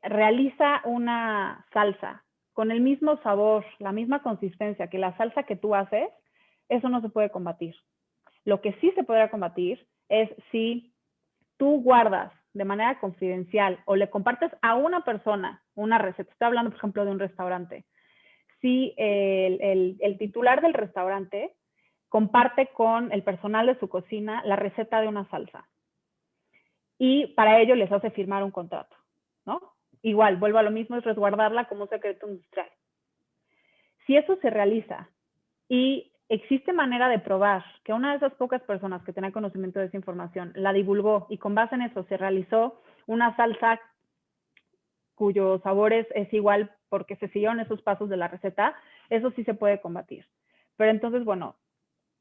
realiza una salsa con el mismo sabor, la misma consistencia que la salsa que tú haces, eso no se puede combatir. Lo que sí se podrá combatir es si tú guardas de manera confidencial o le compartes a una persona una receta. Estoy hablando, por ejemplo, de un restaurante. Si el titular del restaurante comparte con el personal de su cocina la receta de una salsa y para ello les hace firmar un contrato, ¿no? Igual, vuelvo a lo mismo, es resguardarla como un secreto industrial. Si eso se realiza y existe manera de probar que una de esas pocas personas que tenía conocimiento de esa información la divulgó y con base en eso se realizó una salsa cuyo sabor es igual porque se siguieron esos pasos de la receta, eso sí se puede combatir. Pero entonces, bueno,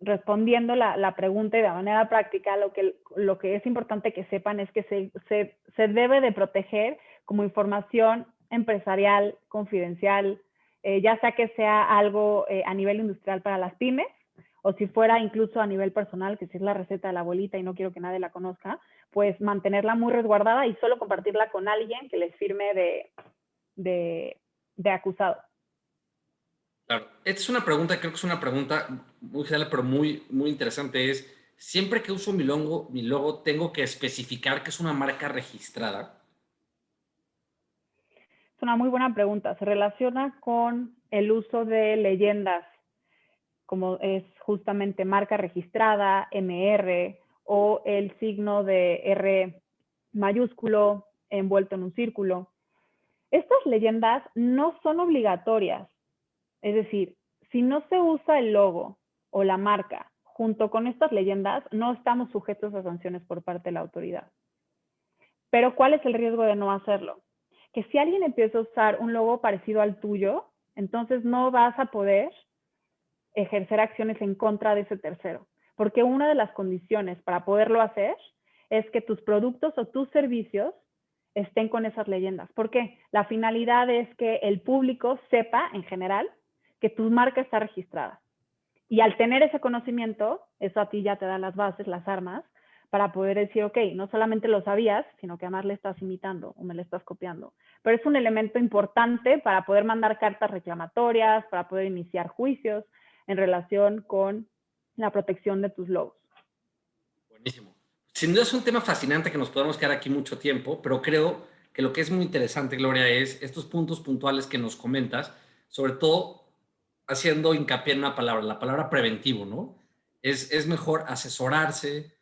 respondiendo la pregunta y de manera práctica, lo que es importante que sepan es que se debe de proteger como información empresarial, confidencial, ya sea que sea algo a nivel industrial para las pymes, o si fuera incluso a nivel personal, que si es la receta de la abuelita y no quiero que nadie la conozca, pues mantenerla muy resguardada y solo compartirla con alguien que les firme de acusado. Claro. Esta es una pregunta, creo que es una pregunta muy general, pero muy, muy interesante. Es, siempre que uso mi logo, ¿tengo que especificar que es una marca registrada? Es una muy buena pregunta. Se relaciona con el uso de leyendas, como es justamente marca registrada, MR o el signo de R mayúsculo envuelto en un círculo. Estas leyendas no son obligatorias, es decir, si no se usa el logo o la marca junto con estas leyendas, no estamos sujetos a sanciones por parte de la autoridad. Pero ¿cuál es el riesgo de no hacerlo? Que si alguien empieza a usar un logo parecido al tuyo, entonces no vas a poder ejercer acciones en contra de ese tercero. Porque una de las condiciones para poderlo hacer es que tus productos o tus servicios estén con esas leyendas. ¿Por qué? La finalidad es que el público sepa en general que tu marca está registrada. Y al tener ese conocimiento, eso a ti ya te da las bases, las armas, para poder decir, ok, no solamente lo sabías, sino que además le estás imitando o me le estás copiando. Pero es un elemento importante para poder mandar cartas reclamatorias, para poder iniciar juicios en relación con la protección de tus logos. Buenísimo. Sin duda es un tema fascinante que nos podemos quedar aquí mucho tiempo, pero creo que lo que es muy interesante, Gloria, es estos puntos puntuales que nos comentas, sobre todo haciendo hincapié en una palabra, la palabra preventivo, ¿no? Es mejor asesorarse,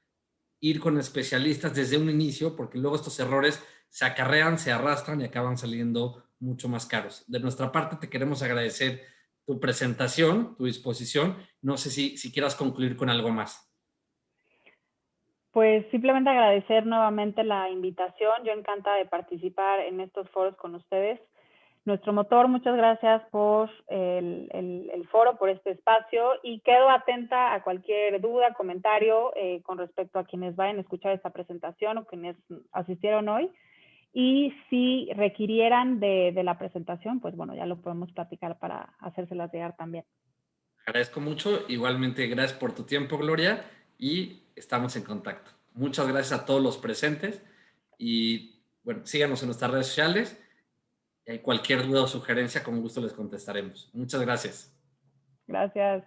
ir con especialistas desde un inicio, porque luego estos errores se acarrean, se arrastran y acaban saliendo mucho más caros. De nuestra parte, te queremos agradecer tu presentación, tu disposición. No sé si quieras concluir con algo más. Pues simplemente agradecer nuevamente la invitación. Yo encantada de participar en estos foros con ustedes. Nuestro motor, muchas gracias por el foro, por este espacio y quedo atenta a cualquier duda, comentario con respecto a quienes vayan a escuchar esta presentación o quienes asistieron hoy. Y si requirieran de la presentación, pues bueno, ya lo podemos platicar para hacérselas llegar también. Agradezco mucho. Igualmente, gracias por tu tiempo, Gloria, y estamos en contacto. Muchas gracias a todos los presentes y bueno, síganos en nuestras redes sociales. Y hay cualquier duda o sugerencia, con gusto les contestaremos. Muchas gracias. Gracias.